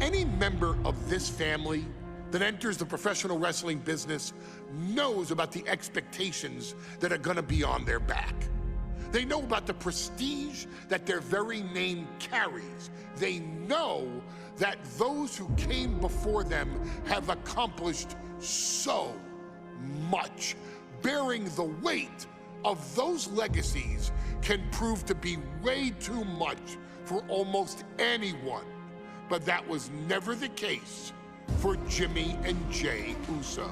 Any member of this family that enters the professional wrestling business knows about the expectations that are gonna be on their back. They know about the prestige that their very name carries. They know that those who came before them have accomplished so much. Bearing the weight of those legacies can prove to be way too much for almost anyone. But that was never the case for Jimmy and Jey Uso.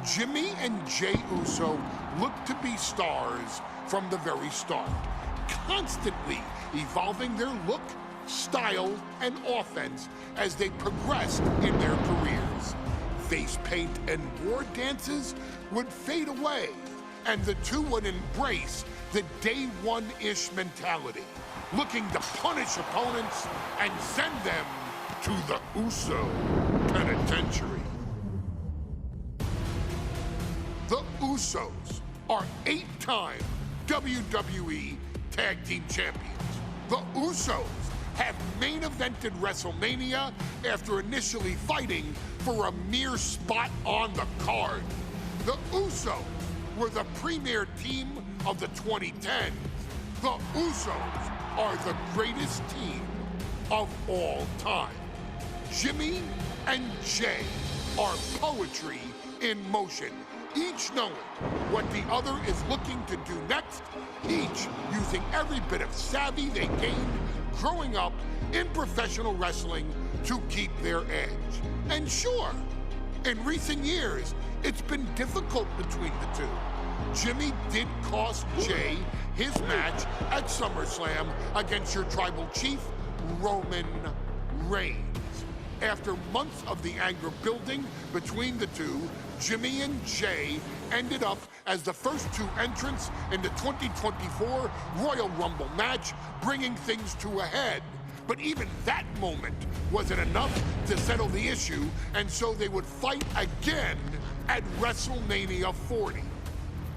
Jimmy and Jey Uso looked to be stars from the very start, constantly evolving their look, style, and offense as they progressed in their careers. Face paint and war dances would fade away, and the two would embrace the day one-ish mentality, looking to punish opponents and send them to the Uso penitentiary. The Usos are 8-time WWE Tag Team Champions. The Usos have main evented WrestleMania after initially fighting for a mere spot on the card. The Usos were the premier team of the 2010s. The Usos are the greatest team of all time. Jimmy and Jey are poetry in motion, each knowing what the other is looking to do next, each using every bit of savvy they gained growing up in professional wrestling to keep their edge. And sure, in recent years, it's been difficult between the two. Jimmy did cost Jey his match at SummerSlam against your tribal chief, Roman Reigns. After months of the anger building between the two, Jimmy and Jey ended up as the first two entrants in the 2024 Royal Rumble match, bringing things to a head. But even that moment wasn't enough to settle the issue, and so they would fight again at WrestleMania 40.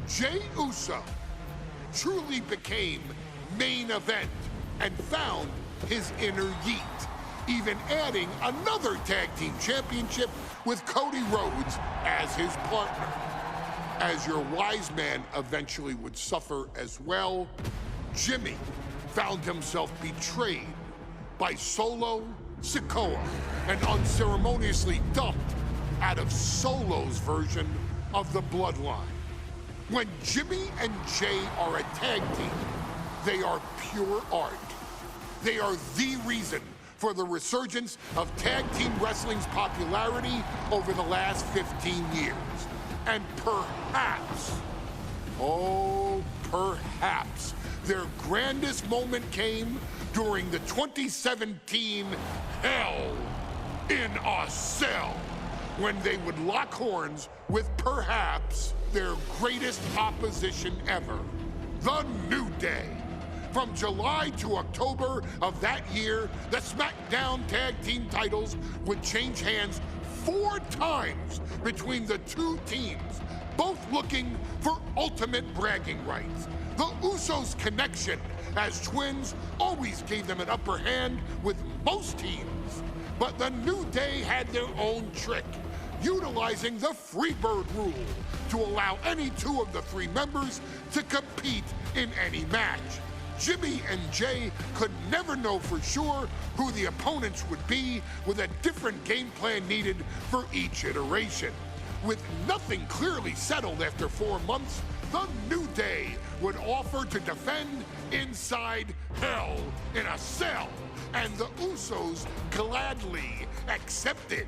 Jey Uso truly became main event and found his inner yeet, even adding another tag team championship with Cody Rhodes as his partner. As your wise man eventually would suffer as well, Jimmy found himself betrayed by Solo Sikoa and unceremoniously dumped out of Solo's version of the Bloodline. When Jimmy and Jey are a tag team, they are pure art. They are the reason for the resurgence of tag team wrestling's popularity over the last 15 years. And perhaps, oh, perhaps, their grandest moment came during the 2017 Hell in a Cell, when they would lock horns with perhaps their greatest opposition ever, The New Day. From July to October of that year, the SmackDown Tag Team titles would change hands 4 times between the two teams, both looking for ultimate bragging rights. The Usos' connection as twins always gave them an upper hand with most teams, but the New Day had their own trick, utilizing the Freebird rule to allow any 2 of the 3 members to compete in any match. Jimmy and Jey could never know for sure who the opponents would be, with a different game plan needed for each iteration. With nothing clearly settled after 4 months, the New Day would offer to defend inside Hell in a Cell, and the Usos gladly accepted.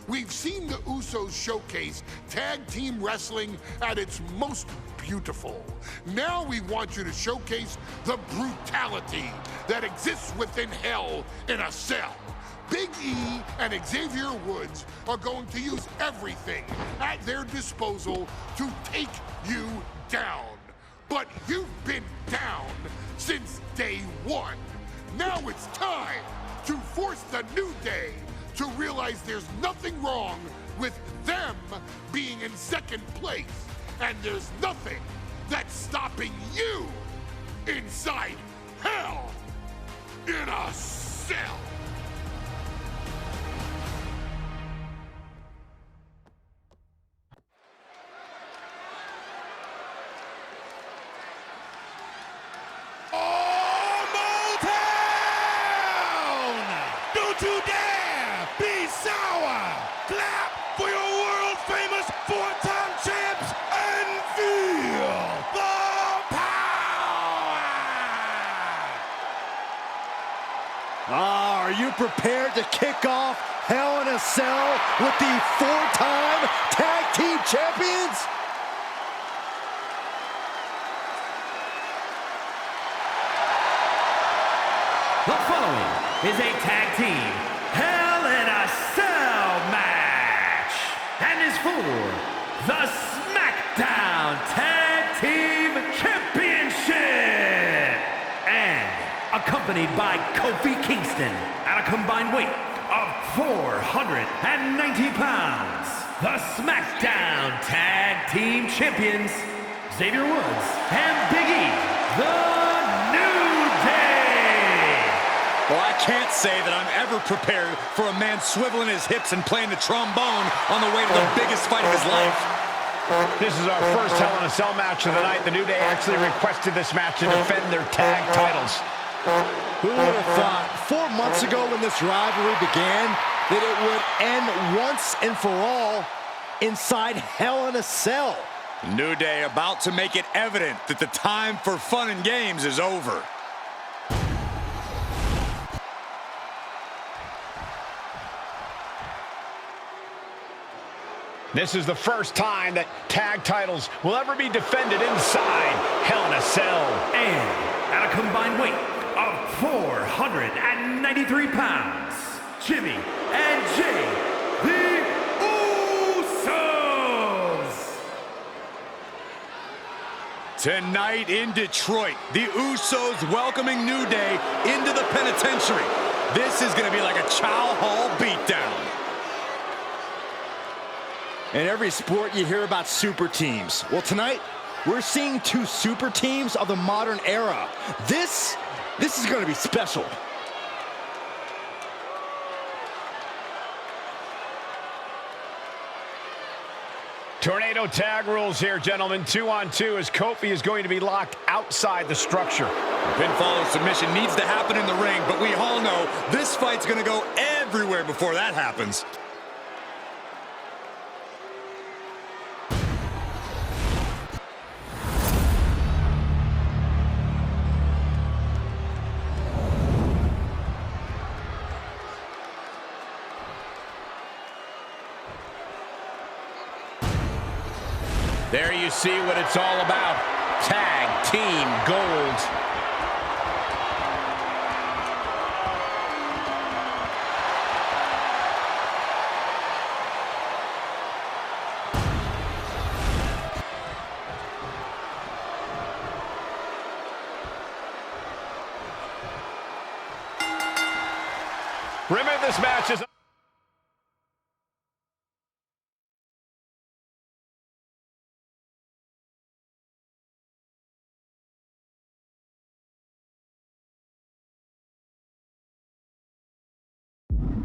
We've seen the Usos showcase tag team wrestling at its most beautiful. Now we want you to showcase the brutality that exists within Hell in a Cell. Big E and Xavier Woods are going to use everything at their disposal to take you down. But you've been down since day one. Now it's time to force the New Day to realize there's nothing wrong with them being in second place, and there's nothing that's stopping you inside Hell in a Cell. prepared to kick off Hell in a Cell with the 4-time Tag Team Champions? The following is a Tag Team Hell in a Cell match and is for the SmackDown Tag Team Championship and accompanied by Kofi Kingston at a combined weight of 490 pounds. The SmackDown Tag Team Champions, Xavier Woods and Big E, the New Day. Well, I can't say that I'm ever prepared for a man swiveling his hips and playing the trombone on the way to the biggest fight of his life. This is our first Hell in a Cell match of the night. The New Day actually requested this match to defend their tag titles. Who would have thought 4 months ago when this rivalry began that it would end once and for all inside Hell in a Cell? New Day about to make it evident that the time for fun and games is over. This is the first time that tag titles will ever be defended inside Hell in a Cell. And at a combined weight of 493 pounds, Jimmy and Jay, the Usos. Tonight in Detroit, the Usos welcoming New Day into the penitentiary. This is going to be like a Chow Hall beatdown. In every sport, you hear about super teams. Well, tonight, we're seeing 2 super teams of the modern era. This is going to be special. Tornado tag rules here, gentlemen. 2-on-2 as Kofi is going to be locked outside the structure. Pinfall or submission needs to happen in the ring, but we all know this fight's going to go everywhere before that happens. There you see what it's all about. Tag Team Gold. Remember, this match is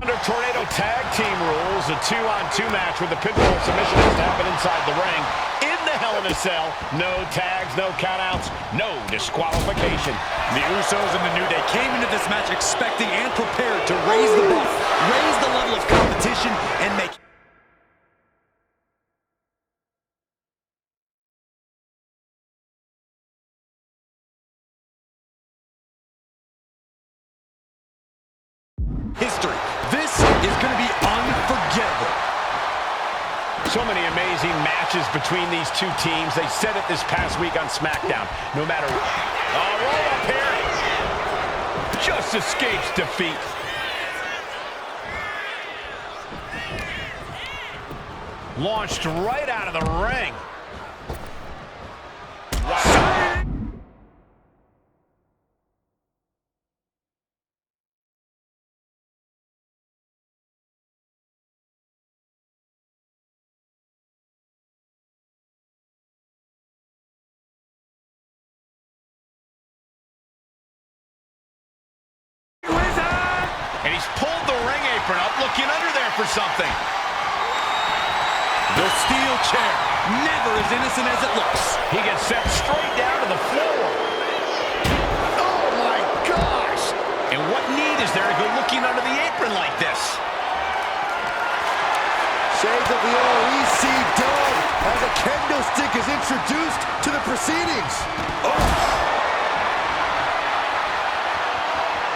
under Tornado Tag Team rules, a 2-on-2 match with the pinfall submission has to happen inside the ring. In the Hell in a Cell, no tags, no countouts, no disqualification. The Usos and the New Day came into this match expecting and prepared to raise the bar, raise the level of competition, and make history. This is going to be unforgettable. So many amazing matches between these 2 teams. They said it this past week on SmackDown. No matter what. Roll up here. Just escapes defeat. Launched right out of the ring. Wow. And he's pulled the ring apron up, looking under there for something. the steel chair. Never as innocent as it looks. He gets sent straight down to the floor. Oh, my gosh! And what need is there to go looking under the apron like this? Shades of the old EC Dub as a kendo stick is introduced to the proceedings. Oh.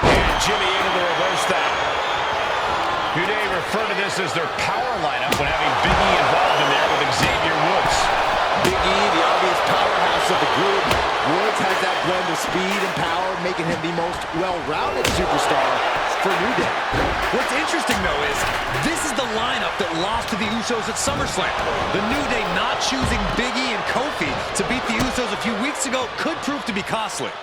And Jimmy able to reverse that. This is their power lineup when having Big E involved in there with Xavier Woods. Big E, the obvious powerhouse of the group. Woods has that blend of speed and power, making him the most well-rounded superstar for New Day. What's interesting, though, is this is the lineup that lost to the Usos at SummerSlam. The New Day not choosing Big E and Kofi to beat the Usos a few weeks ago could prove to be costly.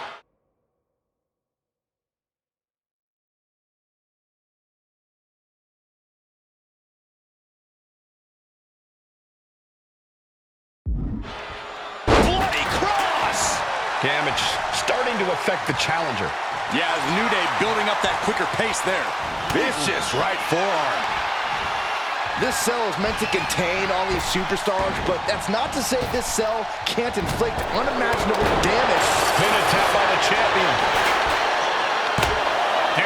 Damage starting to affect the challenger. Yeah, the New Day building up that quicker pace there. Vicious right forearm. This cell is meant to contain all these superstars, but that's not to say this cell can't inflict unimaginable damage. Pin attempt by the champion.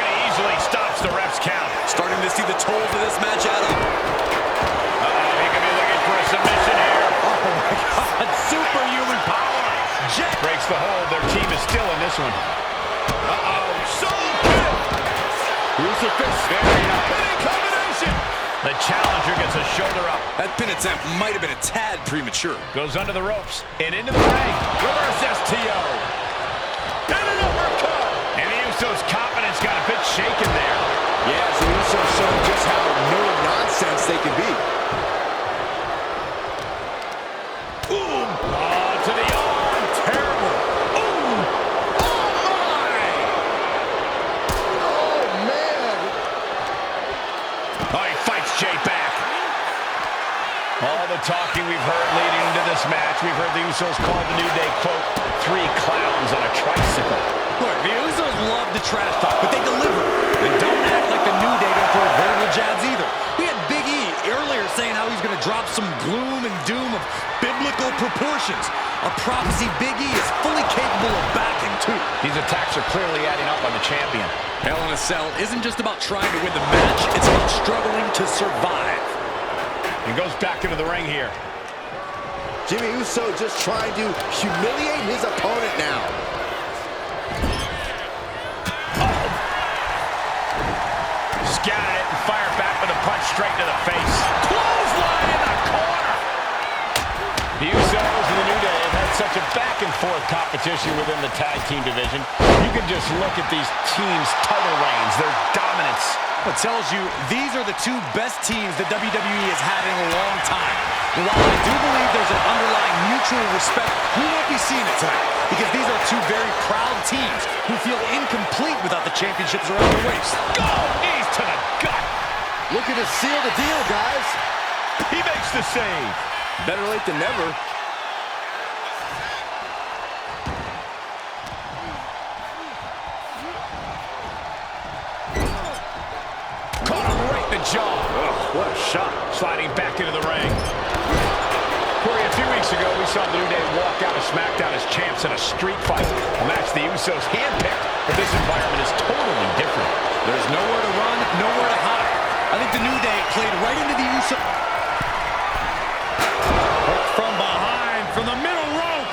And he easily stops the ref's count. Starting to see the tolls of this match add up. He could be looking for a submission here. Oh my God, superhuman power. Jet breaks the hold. Their team is still in this one. So good. Crucifix. Very nice. Combination. The challenger gets a shoulder up. That pin attempt might have been a tad premature. Goes under the ropes and into the ring. Reverse STO. And an uppercut. And the Usos' confidence got a bit shaken there. Yeah, the Usos showing just how no nonsense they can be. Boom. To the arm. Terrible. Ooh. Oh, my. Oh, man. Oh, he fights Jay back. All the talking we've heard leading into this match, we've heard the Usos call the New Day, quote, 3 clowns on a tricycle. Look, the Usos love the trash talk, but they deliver. And don't act like the New Day don't throw verbal jabs either. We had Big E earlier saying how he's going to drop some gloom and doom of biblical proportions. A prophecy Big E is fully capable of backing, too. These attacks are clearly adding up on the champion. Hell in a Cell isn't just about trying to win the match, it's about struggling to survive. He goes back into the ring here. Jimmy Uso just trying to humiliate his opponent now. Scout it and fire back with a punch straight to the face. Clothesline in the corner. The Usos and the New Day have had such a back-and-forth competition within the tag team division. You can just look at these teams' title reigns, their dominance. It tells you these are the 2 best teams that WWE has had in a long time. And while I do believe there's an underlying mutual respect, we won't be seeing it tonight because these are 2 very proud teams who feel incomplete without the championships around their waist. Go! Knees to the gut. Looking to seal the deal, guys. He makes the save. Better late than never. Caught him right in the jaw. Oh, what a shot. Sliding back into the ring. Corey, a few weeks ago, we saw the New Day walk out of SmackDown as champs in a street fight. A match the Usos handpicked, but this environment is totally different. There's nowhere to run, nowhere to hide. I think the New Day played right into the Usos. From behind, from the middle rope.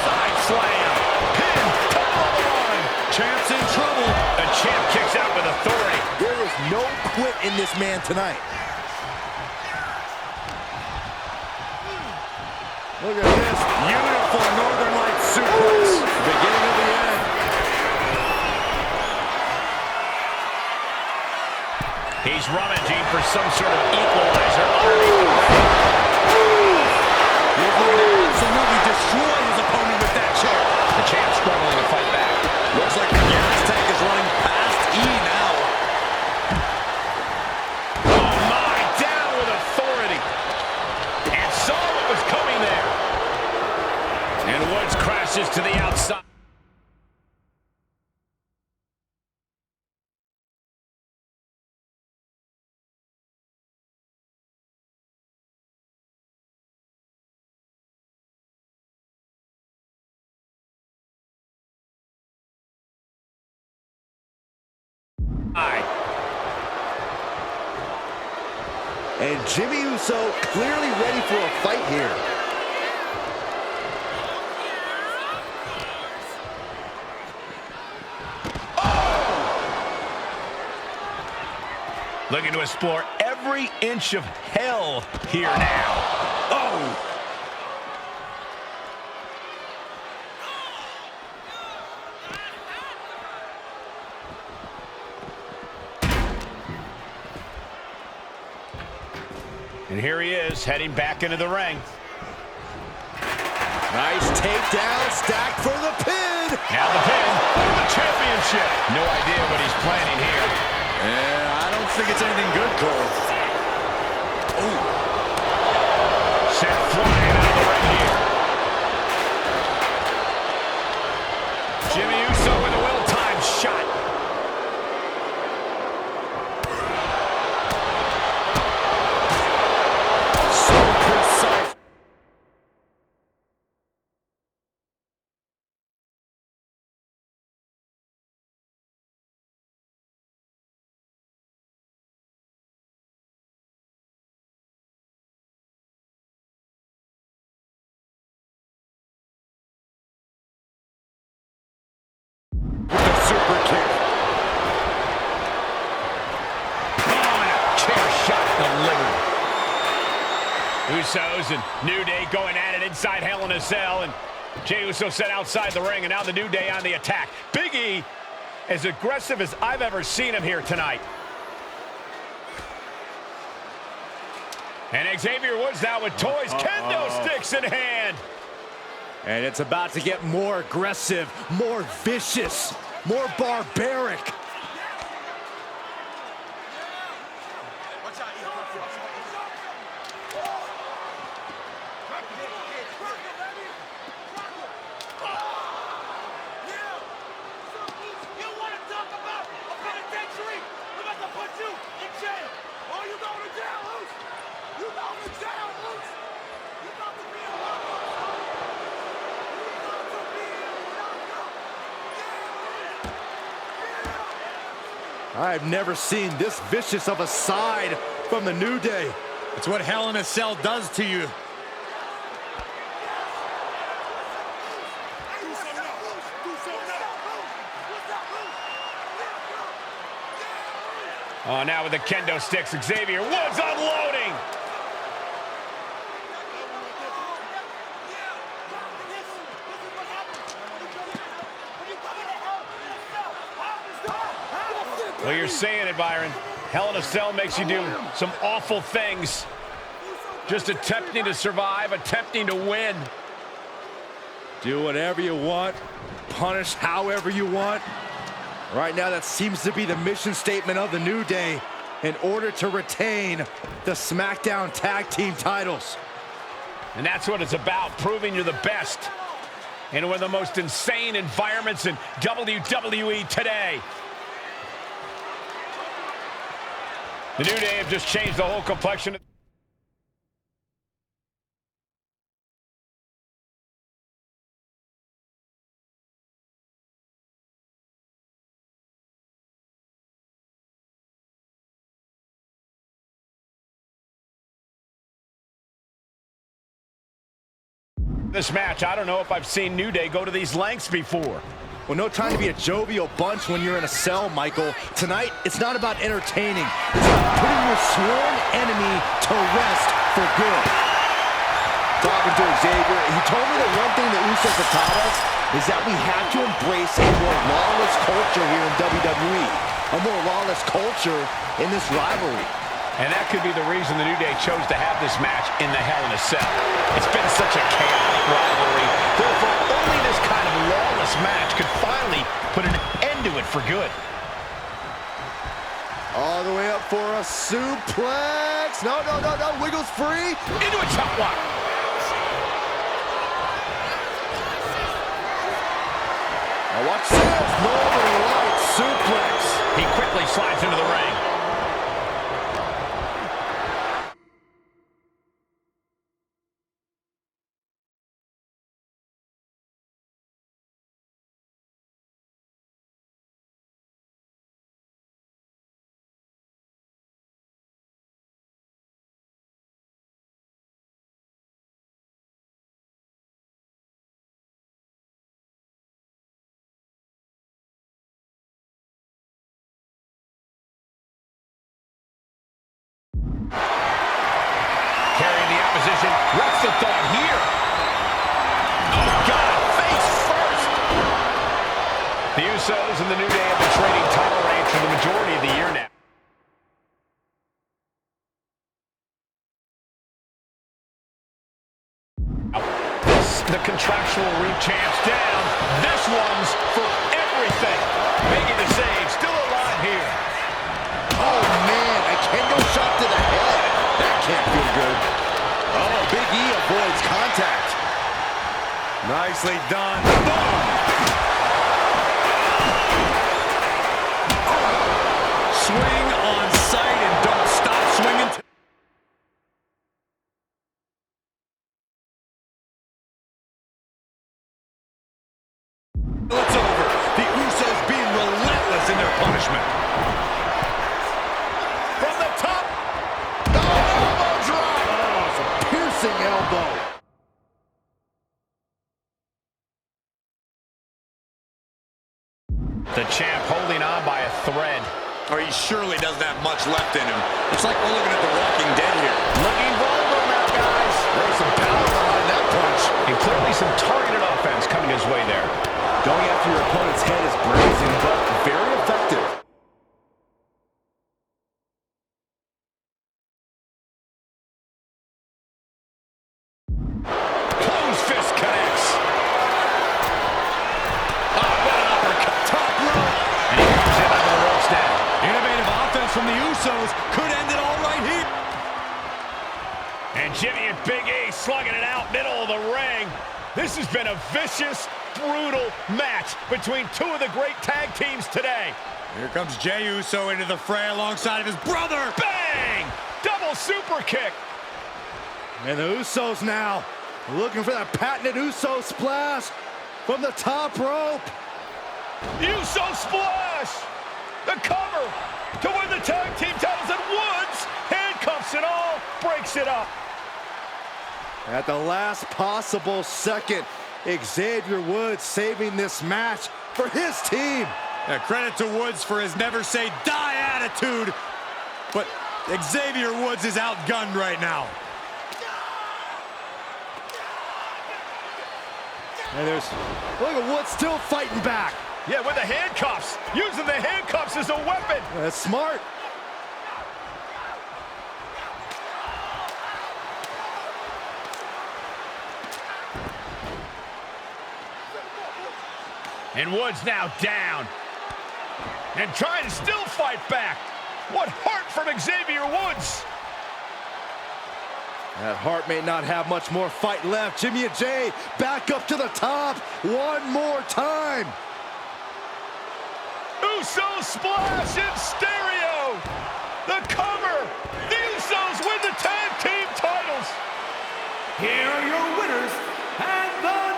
Side slam. Pin. Top of the run. Champ's in trouble. The champ kicks out with authority. There is no quit in this man tonight. Look at this beautiful Northern Lights suplex. Beginning of the end. He's rummaging for some sort of equalizer underneath the ring. He's looking to absolutely destroy his opponent with that chair. The champ struggling to fight back. Looks like the gas tank is running past E now. Oh my, down with authority. And saw what was coming there. And Woods crashes to the outside. And Jimmy Uso clearly ready for a fight here. Looking to explore every every inch of hell here now. Oh! And here he is, heading back into the ring. Nice takedown, stacked for the pin. Now the pin for the championship. No idea what he's planning here. Yeah, I don't think it's anything good, Cole. Ooh. Sent flying out of the ring here. Jimmy Uso with a well-timed shot. So precise. With a super kick. Oh, and a chair shot delivered. Usos and New Day going at it inside Hell in a Cell, and Jey Uso set outside the ring, and now the New Day on the attack. Big E, as aggressive as I've ever seen him here tonight. And Xavier Woods now with toys, kendo sticks in hand. And it's about to get more aggressive, more vicious, more barbaric. I've never seen this vicious of a side from the New Day. It's what Hell in a Cell does to you. Oh, now with the kendo sticks, Xavier Woods unloading. Well, you're saying it, Byron. Hell in a Cell makes you do some awful things. Just attempting to survive, attempting to win. Do whatever you want, punish however you want. Right now, that seems to be the mission statement of the New Day in order to retain the SmackDown Tag Team titles. And that's what it's about, proving you're the best in one of the most insane environments in WWE today. The New Day have just changed the whole complexion. This match, I don't know if I've seen New Day go to these lengths before. Well, no time to be a jovial bunch when you're in a cell, Michael. Tonight, it's not about entertaining. It's about putting your sworn enemy to rest for good. Talking to Xavier, he told me that one thing that Usos have taught us is that we have to embrace a more lawless culture here in WWE. A more lawless culture in this rivalry. And that could be the reason the New Day chose to have this match in the Hell in a Cell. It's been such a chaotic rivalry. Therefore, only this kind of lawless match could finally put an end to it for good. All the way up for a suplex. No, no, no, no. Wiggles free. Into a top lock. Now watch this. Northern Light suplex. He quickly slides into the ring. position. What's the thought here? Oh, God, face first. The Usos and the New Day have been trading title reigns for the majority of the year now. The contractual ring champs down. This one's for everything. Making the save. Still alive here. Oh, man, a kendo shot to the head. That can't feel good. Oh, Big E avoids contact. Nicely done. Boom! Swing on sight and don't stop swinging. It's over. The Usos being relentless in their punishment. From the top. Oh, elbow drop. Oh, it's a piercing elbow. The champ holding on by a thread. Or he surely doesn't have much left in him. It's like we're looking at The Walking Dead here. Looking vulnerable now, guys. There's some power behind that punch. And clearly some targeted offense coming his way there. Going after your opponent's head is brazen, but very effective. Close fist connects. Oh, what an uppercut. Top rope. And he comes in on the ropes now. Innovative offense from the Usos could end it all right here. And Jimmy and Big E slugging it out middle of the ring. This has been a vicious, brutal match between two of the great tag teams today. Here comes Jey Uso into the fray alongside of his brother. Bang! Double super kick. And the Usos now looking for that patented Uso splash from the top rope. Uso splash. The cover to win the tag team titles, and Woods handcuffs it all, breaks it up. At the last possible second, Xavier Woods saving this match for his team. Credit to Woods for his never say die attitude. But Xavier Woods is outgunned right now. And look at Woods still fighting back. Yeah, with the handcuffs. Using the handcuffs as a weapon. That's smart. And Woods now down. And trying to still fight back. What heart from Xavier Woods. That Hart may not have much more fight left. Jimmy and Jey back up to the top one more time. Uso splash in stereo. The cover. The Usos win the tag team titles. Here are your winners and the